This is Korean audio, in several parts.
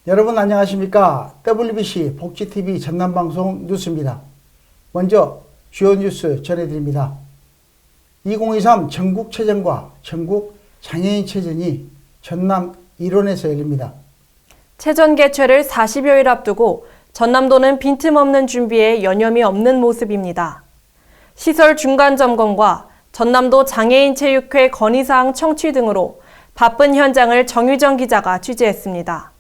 여러분 안녕하십니까? WBC 복지TV 전남방송 뉴스입니다. 먼저 주요 뉴스 전해드립니다. 2023 전국체전과 전국 장애인체전이 전남 일원에서 열립니다. 체전 개최를 40여일 앞두고 전남도는 빈틈없는 준비에 여념이 없는 모습입니다. 시설 중간 점검과 전남도 장애인체육회 건의사항 청취 등으로 바쁜 현장을 정유정 기자가 취재했습니다.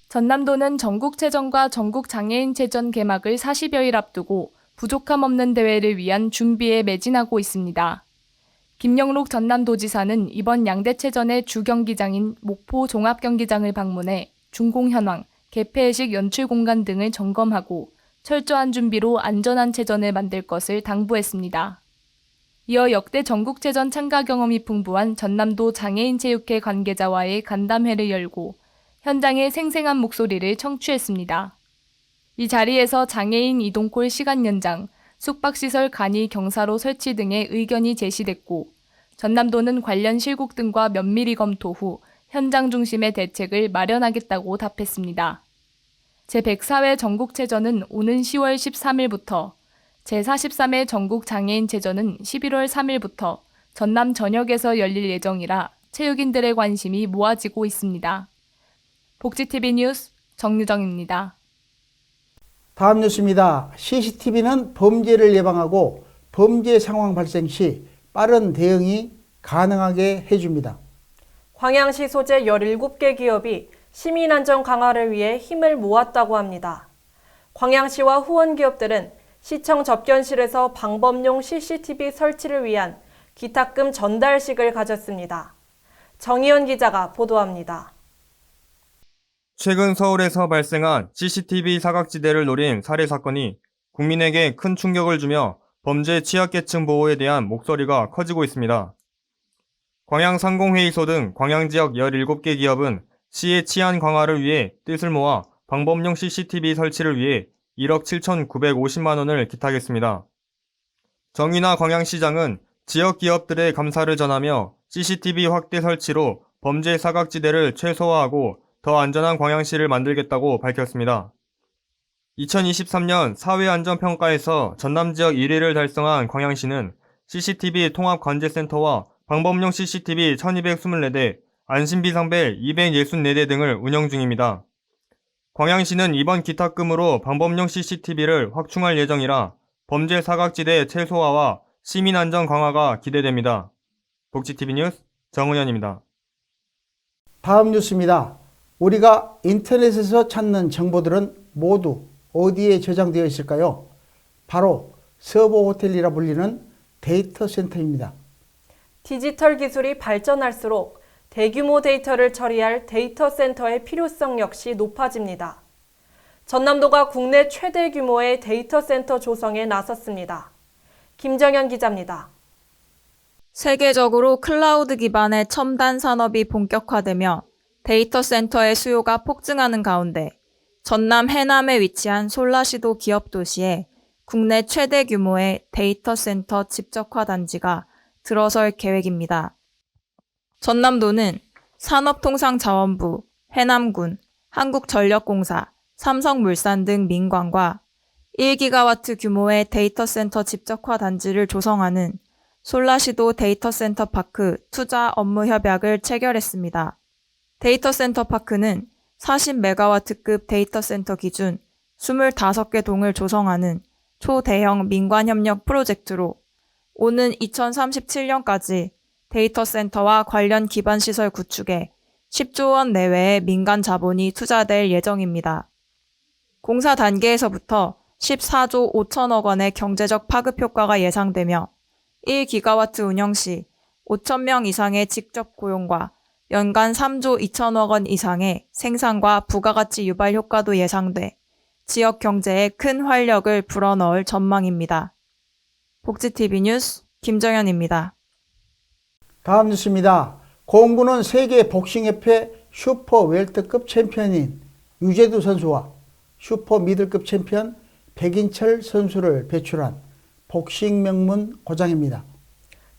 전남도는 전국체전과 전국장애인체전 개막을 40여일 앞두고 부족함 없는 대회를 위한 준비에 매진하고 있습니다. 김영록 전남도지사는 이번 양대체전의 주경기장인 목포 종합경기장을 방문해 준공 현황, 개폐회식 연출 공간 등을 점검하고 철저한 준비로 안전한 체전을 만들 것을 당부했습니다. 이어 역대 전국체전 참가 경험이 풍부한 전남도 장애인체육회 관계자와의 간담회를 열고 현장의 생생한 목소리를 청취했습니다. 이 자리에서 장애인 이동콜 시간 연장, 숙박시설 간이 경사로 설치 등의 의견이 제시됐고 전남도는 관련 실국 등과 면밀히 검토 후 현장 중심의 대책을 마련하겠다고 답했습니다. 제104회 전국체전은 오는 10월 13일부터, 제43회 전국장애인체전은 11월 3일부터 전남 전역에서 열릴 예정이라 체육인들의 관심이 모아지고 있습니다. 복지TV 뉴스 정유정입니다. 다음 뉴스입니다. CCTV는 범죄를 예방하고 범죄 상황 발생 시 빠른 대응이 가능하게 해줍니다. 광양시 소재 17개 기업이 시민 안전 강화를 위해 힘을 모았다고 합니다. 광양시와 후원 기업들은 시청 접견실에서 방범용 CCTV 설치를 위한 기탁금 전달식을 가졌습니다. 정희연 기자가 보도합니다. 최근 서울에서 발생한 CCTV 사각지대를 노린 살해 사건이 국민에게 큰 충격을 주며 범죄 취약계층 보호에 대한 목소리가 커지고 있습니다. 광양상공회의소 등 광양지역 17개 기업은 시의 치안 강화를 위해 뜻을 모아 방범용 CCTV 설치를 위해 1억 7,950만 원을 기탁했습니다. 정인화 광양시장은 지역 기업들의 감사를 전하며 CCTV 확대 설치로 범죄 사각지대를 최소화하고 더 안전한 광양시를 만들겠다고 밝혔습니다. 2023년 사회안전평가에서 전남지역 1위를 달성한 광양시는 CCTV 통합관제센터와 방범용 CCTV 1224대, 안심비상벨 264대 등을 운영 중입니다. 광양시는 이번 기탁금으로 방범용 CCTV를 확충할 예정이라 범죄 사각지대 최소화와 시민안전 강화가 기대됩니다. 복지TV 뉴스 정은현입니다. 다음 뉴스입니다. 우리가 인터넷에서 찾는 정보들은 모두 어디에 저장되어 있을까요? 바로 서버 호텔이라 불리는 데이터 센터입니다. 디지털 기술이 발전할수록 대규모 데이터를 처리할 데이터 센터의 필요성 역시 높아집니다. 전남도가 국내 최대 규모의 데이터 센터 조성에 나섰습니다. 김정현 기자입니다. 세계적으로 클라우드 기반의 첨단 산업이 본격화되며 데이터 센터의 수요가 폭증하는 가운데 전남 해남에 위치한 솔라시도 기업 도시에 국내 최대 규모의 데이터 센터 집적화 단지가 들어설 계획입니다. 전남도는 산업통상자원부, 해남군, 한국전력공사, 삼성물산 등 민관과 1기가와트 규모의 데이터 센터 집적화 단지를 조성하는 솔라시도 데이터 센터 파크 투자 업무 협약을 체결했습니다. 데이터 센터 파크는 40메가와트급 데이터 센터 기준 25개 동을 조성하는 초대형 민관협력 프로젝트로 오는 2037년까지 데이터 센터와 관련 기반시설 구축에 10조 원 내외의 민간 자본이 투자될 예정입니다. 공사 단계에서부터 14조 5천억 원의 경제적 파급 효과가 예상되며 1기가와트 운영 시 5천 명 이상의 직접 고용과 연간 3조 2천억 원 이상의 생산과 부가가치 유발 효과도 예상돼 지역 경제에 큰 활력을 불어넣을 전망입니다. 복지TV 뉴스 김정현입니다. 다음 뉴스입니다. 고흥군은 세계 복싱협회 슈퍼 웰터급 챔피언인 유재두 선수와 슈퍼 미들급 챔피언 백인철 선수를 배출한 복싱 명문 고장입니다.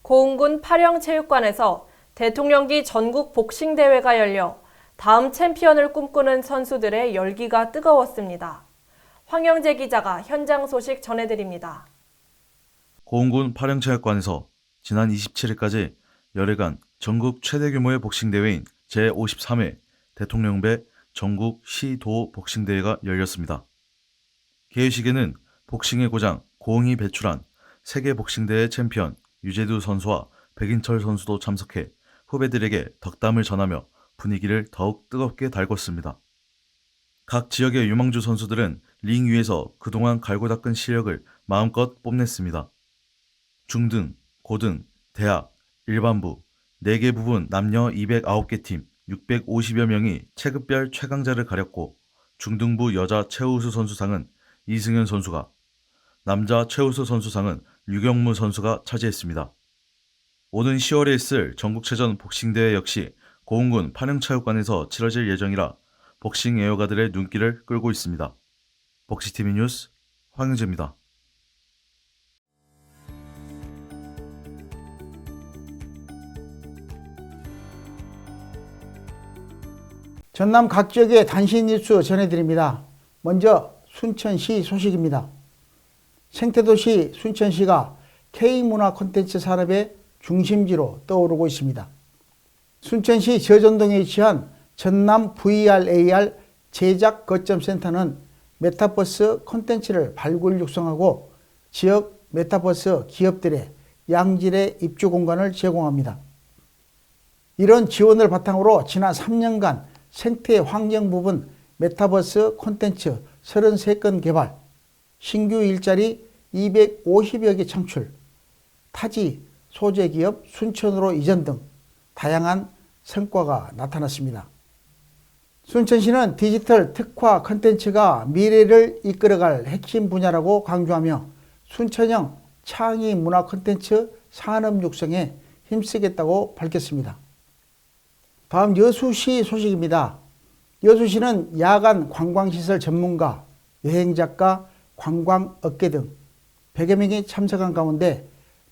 고흥군 파령체육관에서 대통령기 전국 복싱대회가 열려 다음 챔피언을 꿈꾸는 선수들의 열기가 뜨거웠습니다. 황영재 기자가 현장 소식 전해드립니다. 고흥군 파령체육관에서 지난 27일까지 열흘간 전국 최대 규모의 복싱 대회인 제53회 대통령배 전국 시도 복싱대회가 열렸습니다. 개회식에는 복싱의 고장 고흥이 배출한 세계 복싱대회 챔피언 유재두 선수와 백인철 선수도 참석해 후배들에게 덕담을 전하며 분위기를 더욱 뜨겁게 달궜습니다. 각 지역의 유망주 선수들은 링 위에서 그동안 갈고 닦은 실력을 마음껏 뽐냈습니다. 중등, 고등, 대학, 일반부, 4개 부분 남녀 209개 팀 650여 명이 체급별 최강자를 가렸고 중등부 여자 최우수 선수상은 이승현 선수가, 남자 최우수 선수상은 류경무 선수가 차지했습니다. 오는 10월에 있을 전국체전 복싱대회 역시 고흥군 파령체육관에서 치러질 예정이라 복싱 애호가들의 눈길을 끌고 있습니다. 복시TV 뉴스 황영재입니다. 전남 각 지역의 단신 뉴스 전해드립니다. 먼저 순천시 소식입니다. 생태도시 순천시가 K문화 콘텐츠 산업의 중심지로 떠오르고 있습니다. 순천시 저전동에 위치한 전남 VR AR 제작 거점 센터는 메타버스 콘텐츠를 발굴 육성하고 지역 메타버스 기업들의 양질의 입주 공간을 제공합니다. 이런 지원을 바탕으로 지난 3년간 생태 환경 부분 메타버스 콘텐츠 33건 개발, 신규 일자리 250여 개 창출, 타지 소재 기업 순천으로 이전 등 다양한 성과가 나타났습니다. 순천시는 디지털 특화 콘텐츠가 미래를 이끌어갈 핵심 분야라고 강조하며 순천형 창의 문화 콘텐츠 산업 육성에 힘쓰겠다고 밝혔습니다. 다음 여수시 소식입니다. 여수시는 야간 관광시설 전문가, 여행작가, 관광업계 등 100여 명이 참석한 가운데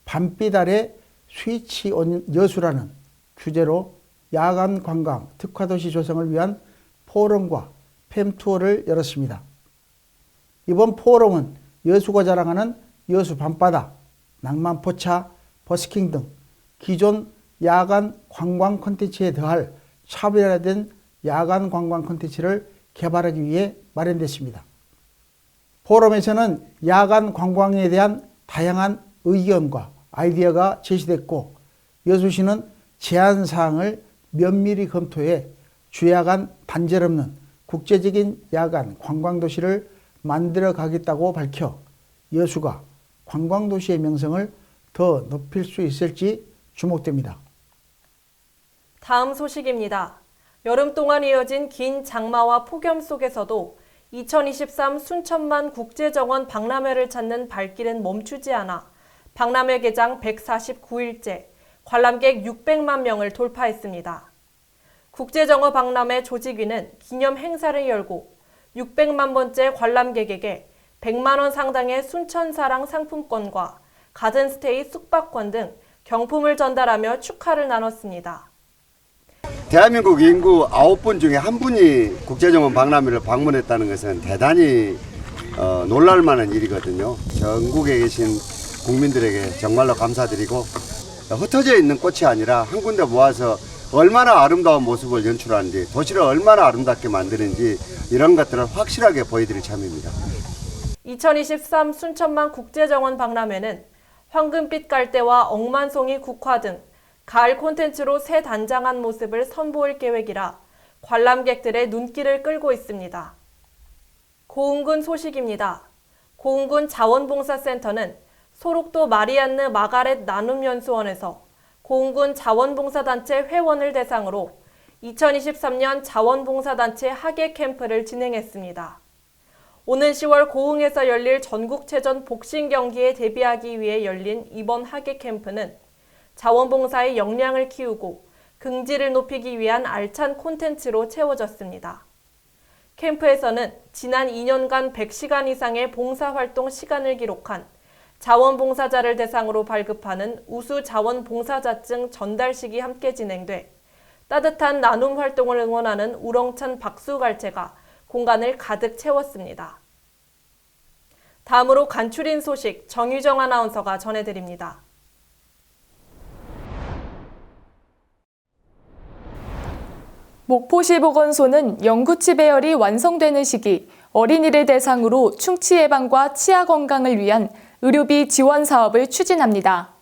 밤빛 아래 스위치 온 여수라는 주제로 야간 관광 특화도시 조성을 위한 포럼과 팸투어를 열었습니다. 이번 포럼은 여수가 자랑하는 여수 밤바다, 낭만포차, 버스킹 등 기존 야간 관광 콘텐츠에 더할 차별화된 야간 관광 콘텐츠를 개발하기 위해 마련됐습니다. 포럼에서는 야간 관광에 대한 다양한 의견과 아이디어가 제시됐고 여수시는 제안사항을 면밀히 검토해 주야간 단절 없는 국제적인 야간 관광도시를 만들어 가겠다고 밝혀 여수가 관광도시의 명성을 더 높일 수 있을지 주목됩니다. 다음 소식입니다. 여름 동안 이어진 긴 장마와 폭염 속에서도 2023 순천만 국제정원 박람회를 찾는 발길은 멈추지 않아 박람회 개장 149일째 관람객 600만 명을 돌파했습니다. 국제정원 박람회 조직위는 기념 행사를 열고 600만 번째 관람객에게 100만 원 상당의 순천사랑 상품권과 가든스테이 숙박권 등 경품을 전달하며 축하를 나눴습니다. 대한민국 인구 9분 중에 1분이 국제정원 박람회를 방문했다는 것은 대단히 놀랄만한 일이거든요. 전국에 계신 국민들에게 정말로 감사드리고 흩어져 있는 꽃이 아니라 한 군데 모아서 얼마나 아름다운 모습을 연출하는지 도시를 얼마나 아름답게 만드는지 이런 것들을 확실하게 보여드릴 참입니다. 2023 순천만 국제정원 박람회는 황금빛 갈대와 억만송이 국화 등 가을 콘텐츠로 새 단장한 모습을 선보일 계획이라 관람객들의 눈길을 끌고 있습니다. 고흥군 소식입니다. 고흥군 자원봉사센터는 소록도 마리안느 마가렛 나눔연수원에서 고흥군 자원봉사단체 회원을 대상으로 2023년 자원봉사단체 학예 캠프를 진행했습니다. 오는 10월 고흥에서 열릴 전국체전 복싱 경기에 대비하기 위해 열린 이번 학예 캠프는 자원봉사의 역량을 키우고 긍지를 높이기 위한 알찬 콘텐츠로 채워졌습니다. 캠프에서는 지난 2년간 100시간 이상의 봉사활동 시간을 기록한 자원봉사자를 대상으로 발급하는 우수 자원봉사자증 전달식이 함께 진행돼 따뜻한 나눔 활동을 응원하는 우렁찬 박수갈채가 공간을 가득 채웠습니다. 다음으로 간추린 소식 정유정 아나운서가 전해드립니다. 목포시 보건소는 영구치 배열이 완성되는 시기 어린이를 대상으로 충치 예방과 치아 건강을 위한 의료비 지원 사업을 추진합니다.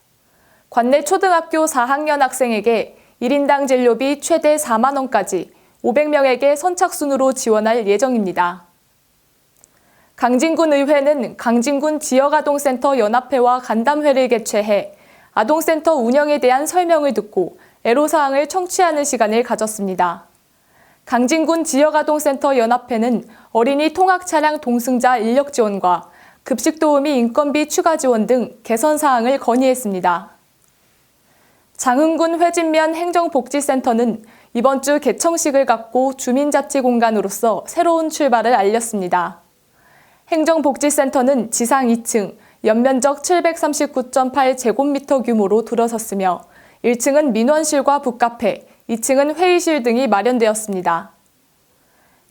관내 초등학교 4학년 학생에게 1인당 진료비 최대 4만 원까지 500명에게 선착순으로 지원할 예정입니다. 강진군 의회는 강진군 지역아동센터 연합회와 간담회를 개최해 아동센터 운영에 대한 설명을 듣고 애로사항을 청취하는 시간을 가졌습니다. 강진군 지역아동센터 연합회는 어린이 통학차량 동승자 인력 지원과 급식 도우미 인건비 추가 지원 등 개선 사항을 건의했습니다. 장흥군 회진면 행정복지센터는 이번 주 개청식을 갖고 주민자치 공간으로서 새로운 출발을 알렸습니다. 행정복지센터는 지상 2층, 연면적 739.8제곱미터 규모로 들어섰으며 1층은 민원실과 북카페, 2층은 회의실 등이 마련되었습니다.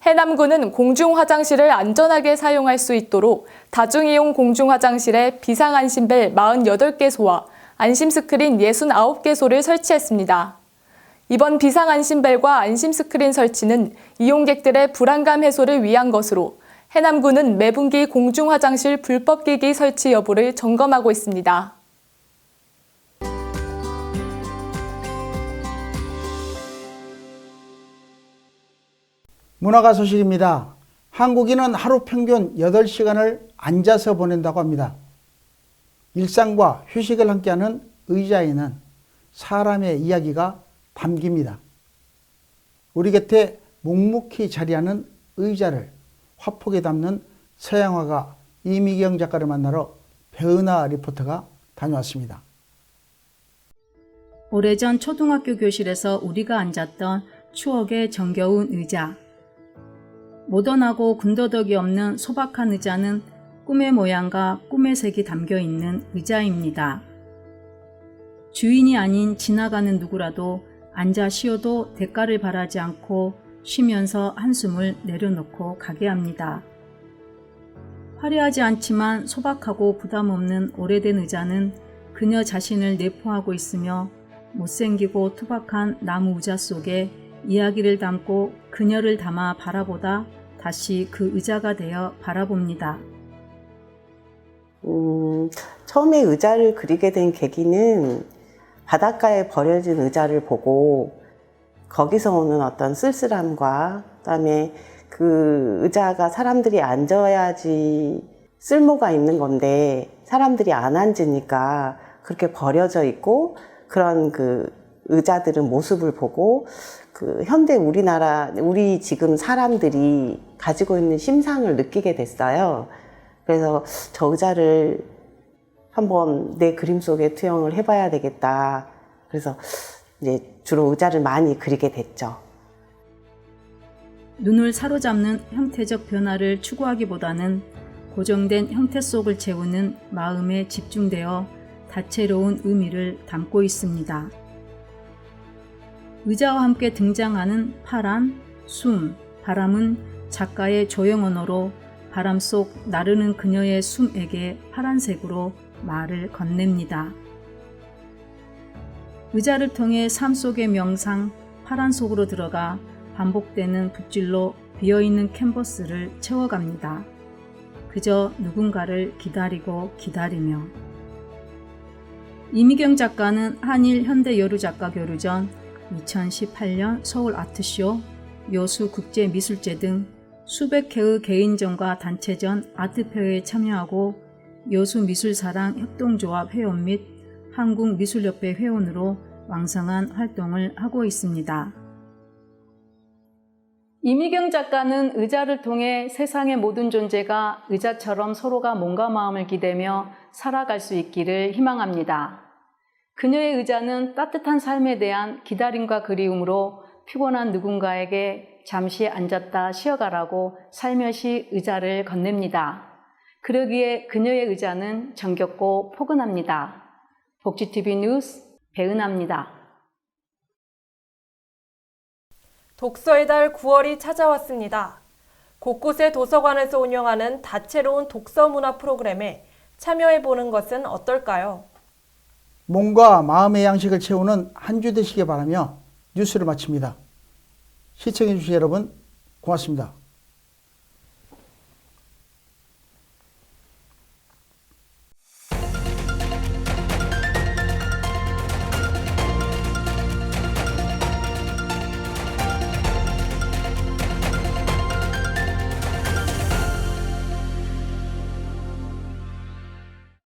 해남군은 공중화장실을 안전하게 사용할 수 있도록 다중이용 공중화장실에 비상안심벨 48개소와 안심스크린 69개소를 설치했습니다. 이번 비상안심벨과 안심스크린 설치는 이용객들의 불안감 해소를 위한 것으로 해남군은 매분기 공중화장실 불법기기 설치 여부를 점검하고 있습니다. 문화가 소식입니다. 한국인은 하루 평균 8시간을 앉아서 보낸다고 합니다. 일상과 휴식을 함께하는 의자에는 사람의 이야기가 담깁니다. 우리 곁에 묵묵히 자리하는 의자를 화폭에 담는 서양화가 이미경 작가를 만나러 배은하 리포터가 다녀왔습니다. 오래전 초등학교 교실에서 우리가 앉았던 추억의 정겨운 의자. 모던하고 군더더기 없는 소박한 의자는 꿈의 모양과 꿈의 색이 담겨있는 의자입니다. 주인이 아닌 지나가는 누구라도 앉아 쉬어도 대가를 바라지 않고 쉬면서 한숨을 내려놓고 가게 합니다. 화려하지 않지만 소박하고 부담 없는 오래된 의자는 그녀 자신을 내포하고 있으며 못생기고 투박한 나무 의자 속에 이야기를 담고 그녀를 담아 바라보다 다시 그 의자가 되어 바라봅니다. 처음에 의자를 그리게 된 계기는 바닷가에 버려진 의자를 보고 거기서 오는 어떤 쓸쓸함과 그다음에 그 의자가 사람들이 앉아야지 쓸모가 있는 건데 사람들이 안 앉으니까 그렇게 버려져 있고 그런 그 의자들은 모습을 보고 그 현대 우리 지금 사람들이 가지고 있는 심상을 느끼게 됐어요. 그래서 저 의자를 한번 내 그림 속에 투영을 해봐야 되겠다. 그래서 이제 주로 의자를 많이 그리게 됐죠. 눈을 사로잡는 형태적 변화를 추구하기보다는 고정된 형태 속을 채우는 마음에 집중되어 다채로운 의미를 담고 있습니다. 의자와 함께 등장하는 파란, 숨, 바람은 작가의 조형 언어로 바람 속 나르는 그녀의 숨에게 파란색으로 말을 건넵니다. 의자를 통해 삶 속의 명상, 파란 속으로 들어가 반복되는 붓질로 비어있는 캔버스를 채워갑니다. 그저 누군가를 기다리고 기다리며. 이미경 작가는 한일 현대 여류 작가 교류전, 2018년 서울 아트쇼, 여수 국제미술제 등 수백 회의 개인전과 단체전 아트페어에 참여하고 여수미술사랑 협동조합 회원 및 한국미술협회 회원으로 왕성한 활동을 하고 있습니다. 이미경 작가는 의자를 통해 세상의 모든 존재가 의자처럼 서로가 몸과 마음을 기대며 살아갈 수 있기를 희망합니다. 그녀의 의자는 따뜻한 삶에 대한 기다림과 그리움으로 피곤한 누군가에게 잠시 앉았다 쉬어가라고 살며시 의자를 건넵니다. 그러기에 그녀의 의자는 정겹고 포근합니다. 복지TV 뉴스 배은하입니다. 독서의 달 9월이 찾아왔습니다. 곳곳의 도서관에서 운영하는 다채로운 독서 문화 프로그램에 참여해보는 것은 어떨까요? 몸과 마음의 양식을 채우는 한 주 되시길 바라며 뉴스를 마칩니다. 시청해주신 여러분 고맙습니다.